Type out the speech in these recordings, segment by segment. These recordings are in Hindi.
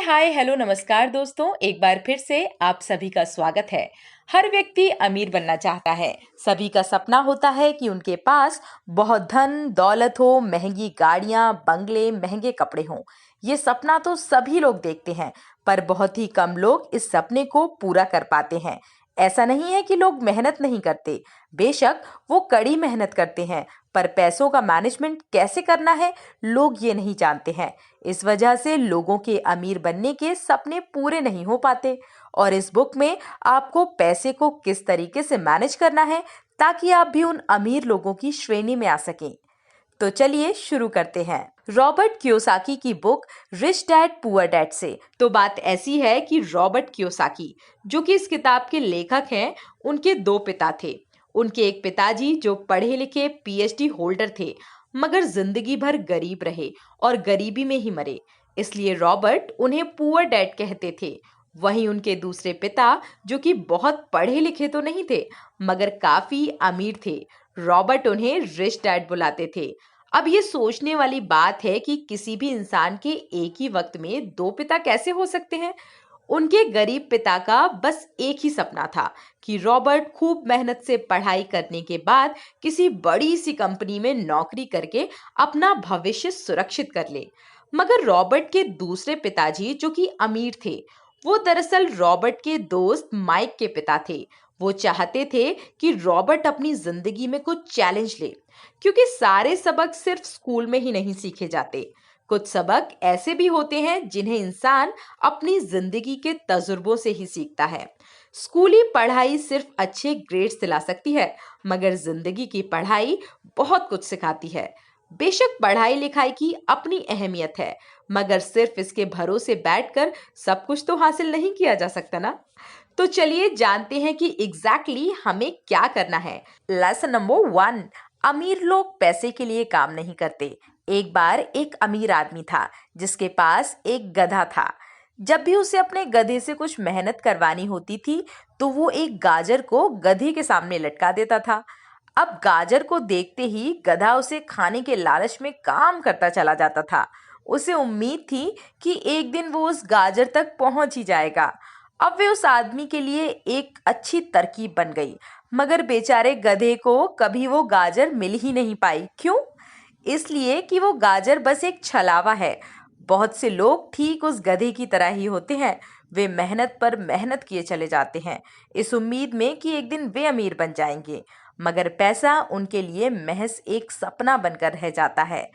हाय हेलो नमस्कार दोस्तों, एक बार फिर से आप सभी का स्वागत है। हर व्यक्ति अमीर बनना चाहता है। सभी का सपना होता है कि उनके पास बहुत धन दौलत हो, महंगी गाड़ियां, बंगले, महंगे कपड़े हों। ये सपना तो सभी लोग देखते हैं, पर बहुत ही कम लोग इस सपने को पूरा कर पाते हैं। ऐसा नहीं है कि लोग मेहनत नहीं करते, बेशक वो कड़ी मेहनत करते हैं, पर पैसों का मैनेजमेंट कैसे करना है लोग ये नहीं जानते हैं। इस वजह से लोगों के अमीर बनने के सपने पूरे नहीं हो पाते। और इस बुक में आपको पैसे को किस तरीके से मैनेज करना है ताकि आप भी उन अमीर लोगों की श्रेणी में आ सकें। तो चलिए शुरू करते हैं। रॉबर्ट कियोसाकी की book rich dad poor dad से। तो बात ऐसी है कि रॉबर्ट कियोसाकी, जो कि इस किताब के लेखक हैं, उनके दो पिता थे। उनके एक पिताजी जो पढ़े लिखे पीएचडी होल्डर थे, मगर जिंदगी भर गरीब रहे और गरीबी में ही मरे। इसलिए रॉबर्ट उन्हें पुअर डैड कहते थे। वहीं उनके दूसरे पिता, जो कि बहुत पढ़े लिखे तो नहीं थे मगर काफी अमीर थे, रॉबर्ट उन्हें रिच डैड बुलाते थे। अब ये सोचने वाली बात है कि किसी भी इंसान के एक ही वक्त में दो पिता कैसे हो सकते हैं। उनके गरीब पिता का बस एक ही सपना था कि रॉबर्ट खूब मेहनत से पढ़ाई करने के बाद किसी बड़ी सी कंपनी में नौकरी करके अपना भविष्य सुरक्षित कर ले। मगर रॉबर्ट के दूसरे पिताजी, जो कि अमीर थे, वो दरअसल रॉबर्ट के दोस्त माइक के पिता थे। वो चाहते थे कि रॉबर्ट अपनी जिंदगी में कुछ चैलेंज ले, क्योंकि सारे सबक सिर्फ स्कूल में ही नहीं सीखे जाते। कुछ सबक ऐसे भी होते हैं जिन्हें इंसान अपनी जिंदगी के तजुर्बों से ही सीखता है। स्कूली पढ़ाई सिर्फ अच्छे ग्रेड्स दिला सकती है, मगर जिंदगी की पढ़ाई बहुत कुछ सिखाती है। बेशक पढ़ाई लिखाई की अपनी अहमियत है, मगर सिर्फ इसके भरोसे बैठकर सब कुछ तो हासिल नहीं किया जा सकता ना। तो चलिए जानते हैं कि एग्जैक्टली हमें क्या करना है। लेसन नंबर 1, अमीर लोग पैसे के लिए काम नहीं करते। एक बार एक अमीर आदमी था जिसके पास एक गधा था। जब भी उसे अपने गधे से कुछ मेहनत करवानी होती थी तो वो एक गाजर को गधे के सामने लटका देता था। अब गाजर को देखते ही गधा उसे खाने के लालच में काम करता चला जाता था। उसे उम्मीद थी कि एक दिन वो उस गाजर तक पहुंच ही जाएगा। अब वे उस आदमी के लिए एक अच्छी तरकीब बन गई, मगर बेचारे गधे को कभी वो गाजर मिल ही नहीं पाई। क्यों? इसलिए कि वो गाजर बस एक छलावा है। बहुत से लोग ठीक उस गधे की तरह ही होते हैं। वे मेहनत पर मेहनत किए चले जाते हैं, इस उम्मीद में कि एक दिन वे अमीर बन जाएंगे, मगर पैसा उनके लिए महज एक सपना बनकर रह जाता है।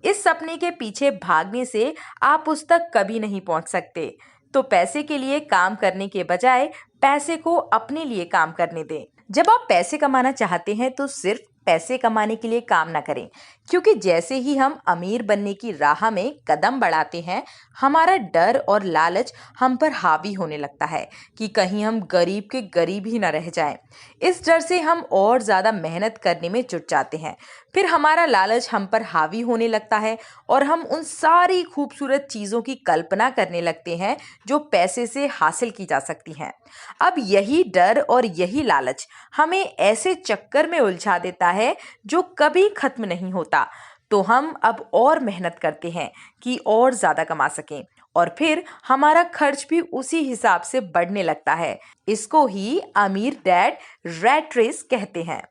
इस सपने के पीछे भागने से आप उस तक कभी नहीं पहुंच सकते। तो पैसे के लिए काम करने के बजाय पैसे को अपने लिए काम करने दें। जब आप पैसे कमाना चाहते हैं तो सिर्फ पैसे कमाने के लिए काम ना करें, क्योंकि जैसे ही हम अमीर बनने की राह में कदम बढ़ाते हैं, हमारा डर और लालच हम पर हावी होने लगता है कि कहीं हम गरीब के गरीब ही ना रह जाएं। इस डर से हम और ज्यादा मेहनत करने में जुट जाते हैं। फिर हमारा लालच हम पर हावी होने लगता है और हम उन सारी खूबसूरत चीजों की कल्पना करने लगते हैं जो पैसे से हासिल की जा सकती हैं। अब यही डर और यही लालच हमें ऐसे चक्कर में उलझा देता है जो कभी खत्म नहीं होता। तो हम अब और मेहनत करते हैं कि और ज्यादा कमा सकें, और फिर हमारा खर्च भी उसी हिसाब से बढ़ने लगता है। इसको ही अमीर डैड रैट रेस कहते हैं।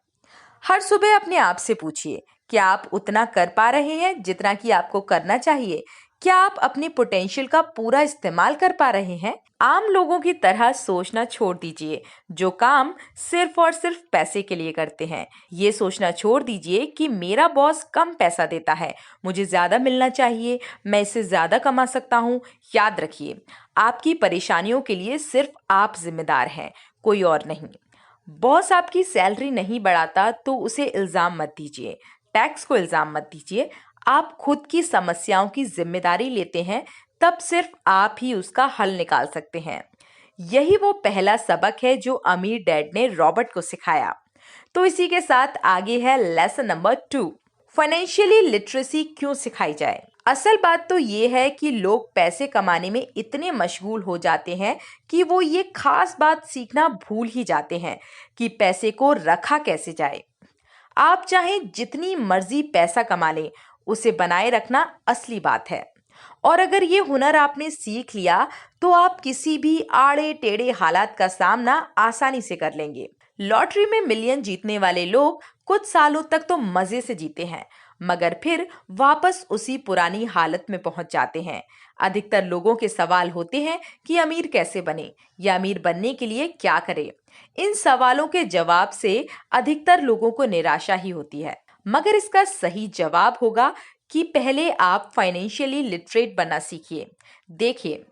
हर सुबह अपने आप से पूछिए, क्या आप उतना कर पा रहे हैं जितना कि आपको करना चाहिए? क्या आप अपनी पोटेंशियल का पूरा इस्तेमाल कर पा रहे हैं? आम लोगों की तरह सोचना छोड़ दीजिए, जो काम सिर्फ और सिर्फ पैसे के लिए करते हैं। ये सोचना छोड़ दीजिए कि मेरा बॉस कम पैसा देता है, मुझे ज्यादा मिलना चाहिए, मैं इससे ज्यादा कमा सकता हूँ। याद रखिए, आपकी परेशानियों के लिए सिर्फ आप जिम्मेदार हैं, कोई और नहीं। बॉस आपकी सैलरी नहीं बढ़ाता तो उसे इल्जाम मत दीजिए, टैक्स को इल्जाम मत दीजिए। आप खुद की समस्याओं की जिम्मेदारी लेते हैं, तब सिर्फ आप ही उसका हल निकाल सकते हैं। यही वो पहला सबक है जो अमीर डैड ने रॉबर्ट को सिखाया। तो इसी के साथ आगे है लेसन नंबर 2, फाइनेंशियली लिटरेसी क्यों सिखाई जाए। असल बात तो ये है कि लोग पैसे कमाने में इतने मशगूल हो जाते हैं कि वो ये खास बात सीखना भूल ही जाते हैं कि पैसे को रखा कैसे जाए। आप चाहे जितनी मर्जी पैसा कमा लें, उसे बनाए रखना असली बात है। और अगर ये हुनर आपने सीख लिया तो आप किसी भी आड़े टेढ़े हालात का सामना आसानी से कर लेंगे। लॉटरी में मिलियन जीतने वाले लोग कुछ सालों तक तो मजे से जीते हैं, मगर फिर वापस उसी पुरानी हालत में पहुंच जाते हैं। अधिकतर लोगों के सवाल होते हैं कि अमीर कैसे बने या अमीर बनने के लिए क्या करें। इन सवालों के जवाब से अधिकतर लोगों को निराशा ही होती है, मगर इसका सही जवाब होगा कि पहले आप फाइनेंशियली लिटरेट बनना सीखिए। देखिए,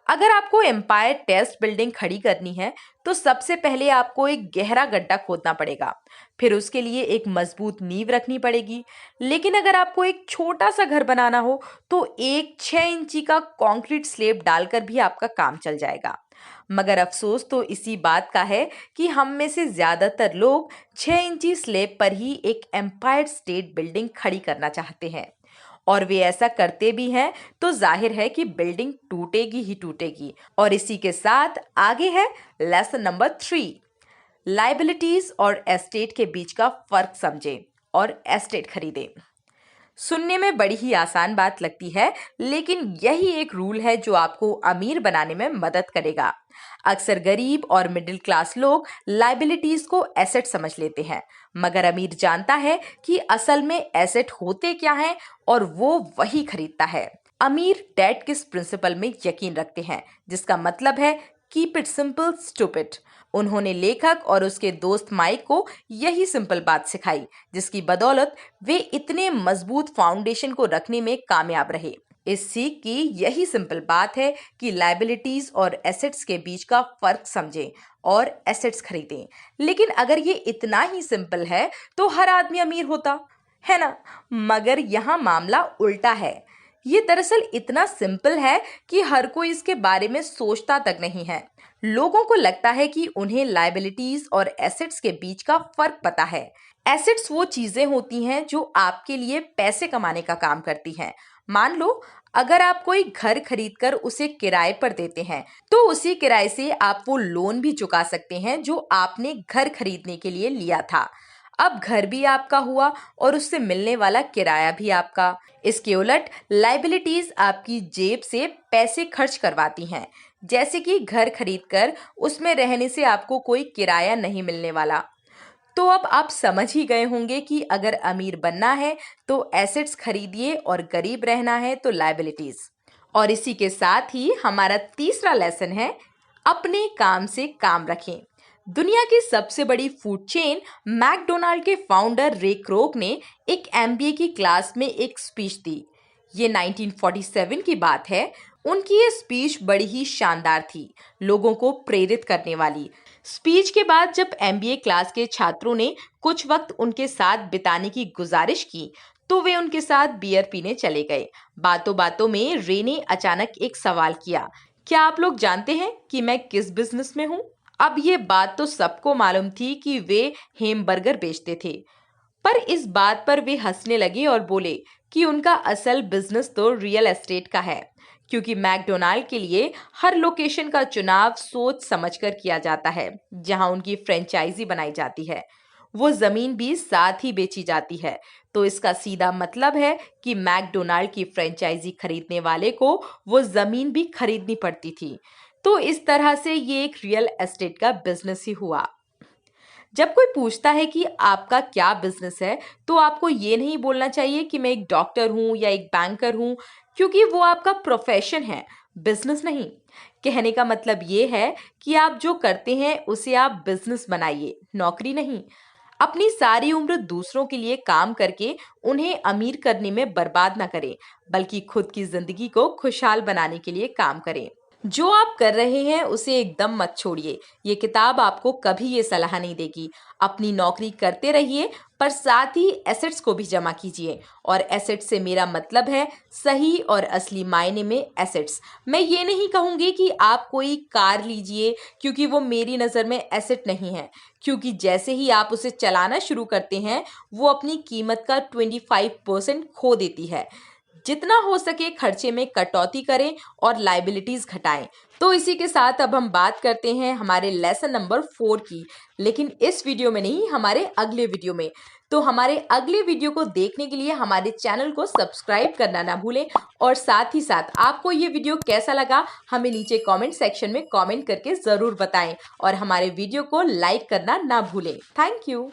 अगर आपको एम्पायर टेस्ट बिल्डिंग खड़ी करनी है तो सबसे पहले आपको एक गहरा गड्ढा खोदना पड़ेगा, फिर उसके लिए एक मजबूत नींव रखनी पड़ेगी। लेकिन अगर आपको एक छोटा सा घर बनाना हो तो एक 6 इंची का कंक्रीट स्लैब डालकर भी आपका काम चल जाएगा। मगर अफसोस तो इसी बात का है कि हम में से ज्यादातर लोग 6 इंची स्लैब पर ही एक एम्पायर स्टेट बिल्डिंग खड़ी करना चाहते हैं, और वे ऐसा करते भी हैं तो जाहिर है कि बिल्डिंग टूटेगी ही टूटेगी। और इसी के साथ आगे है लेसन नंबर 3, लाइबिलिटीज और एस्टेट के बीच का फर्क समझें और एस्टेट खरीदें। सुनने में बड़ी ही आसान बात लगती है, लेकिन यही एक रूल है जो आपको अमीर बनाने में मदद करेगा। अक्सर गरीब और मिडिल क्लास लोग लाइबिलिटीज को एसेट समझ लेते हैं, मगर अमीर जानता है कि असल में एसेट होते क्या हैं और वो वही खरीदता है। अमीर डेट किस प्रिंसिपल में यकीन रखते हैं, जिसका मतलब है कीप इट सिंपल स्टूपिड। उन्होंने लेखक और उसके दोस्त माइक को यही सिंपल बात सिखाई, जिसकी बदौलत वे इतने मजबूत फाउंडेशन को रखने में कामयाब रहे। इस सीख की यही सिंपल बात है कि लायबिलिटीज और एसेट्स के बीच का फर्क समझें और एसेट्स खरीदें। लेकिन अगर ये इतना ही सिंपल है तो हर आदमी अमीर होता है ना? मगर यहाँ मामला उल्टा है। ये दरअसल इतना सिंपल है कि हर कोई इसके बारे में सोचता तक नहीं है। लोगों को लगता है कि उन्हें लायबिलिटीज और एसेट्स के बीच का फर्क पता है। एसेट्स वो चीजें होती हैं जो आपके लिए पैसे कमाने का काम करती हैं। मान लो, अगर आप कोई घर खरीदकर उसे किराए पर देते हैं तो उसी किराए से आप वो लोन भी चुका सकते हैं जो आपने घर खरीदने के लिए लिया था। अब घर भी आपका हुआ और उससे मिलने वाला किराया भी आपका। इसके उलट लायबिलिटीज आपकी जेब से पैसे खर्च करवाती हैं, जैसे कि घर खरीदकर उसमें रहने से आपको कोई किराया नहीं मिलने वाला। तो अब आप समझ ही गए होंगे कि अगर अमीर बनना है तो एसेट्स खरीदिए और गरीब रहना है तो लायबिलिटीज। और इसी के साथ ही हमारा तीसरा लेसन है, अपने काम से काम रखें। दुनिया की सबसे बड़ी फूड चेन मैकडोनाल्ड के फाउंडर रे क्रोक ने एक एमबीए की क्लास में एक स्पीच दी। ये 1947 की बात है। उनकी ये स्पीच बड़ी ही शानदार थी, लोगों को प्रेरित करने वाली। स्पीच के बाद जब एमबीए क्लास के छात्रों ने कुछ वक्त उनके साथ बिताने की गुजारिश की तो वे उनके साथ बियर पीने चले गए। बातों बातों में रे ने अचानक एक सवाल किया, क्या आप लोग जानते हैं कि मैं किस बिजनेस में हूँ? अब ये बात तो सबको मालूम थी कि वे हैमबर्गर बेचते थे, पर इस बात पर वे हंसने लगे और बोले कि उनका असल बिजनेस तो रियल एस्टेट का है, क्योंकि मैकडोनाल्ड के लिए हर लोकेशन का चुनाव सोच समझकर किया जाता है। जहां उनकी फ्रेंचाइजी बनाई जाती है वो जमीन भी साथ ही बेची जाती है। तो इसका सीधा मतलब है कि मैकडोनाल्ड की फ्रेंचाइजी खरीदने वाले को वो जमीन भी खरीदनी पड़ती थी। तो इस तरह से ये एक रियल एस्टेट का बिजनेस ही हुआ। जब कोई पूछता है कि आपका क्या बिजनेस है तो आपको ये नहीं बोलना चाहिए कि मैं एक डॉक्टर हूँ या एक बैंकर हूँ, क्योंकि वो आपका प्रोफेशन है, बिजनेस नहीं। कहने का मतलब ये है कि आप जो करते हैं उसे आप बिजनेस बनाइए, नौकरी नहीं। अपनी सारी उम्र दूसरों के लिए काम करके उन्हें अमीर करने में बर्बाद ना करें, बल्कि खुद की जिंदगी को खुशहाल बनाने के लिए काम करें। जो आप कर रहे हैं उसे एकदम मत छोड़िए। ये किताब आपको कभी ये सलाह नहीं देगी। अपनी नौकरी करते रहिए, पर साथ ही एसेट्स को भी जमा कीजिए। और एसेट्स से मेरा मतलब है सही और असली मायने में एसेट्स। मैं ये नहीं कहूँगी कि आप कोई कार लीजिए, क्योंकि वो मेरी नज़र में एसेट नहीं है, क्योंकि जैसे ही आप उसे चलाना शुरू करते हैं वो अपनी कीमत का 25% खो देती है। जितना हो सके खर्चे में कटौती करें और लायबिलिटीज घटाएं। तो इसी के साथ अब हम बात करते हैं हमारे लेसन नंबर 4 की, लेकिन इस वीडियो में नहीं, हमारे अगले वीडियो में। तो हमारे अगले वीडियो को देखने के लिए हमारे चैनल को सब्सक्राइब करना ना भूलें और साथ ही साथ आपको ये वीडियो कैसा लगा हमें नीचे कमेंट सेक्शन में कमेंट करके ज़रूर बताएं और हमारे वीडियो को लाइक करना ना भूलें। Thank you.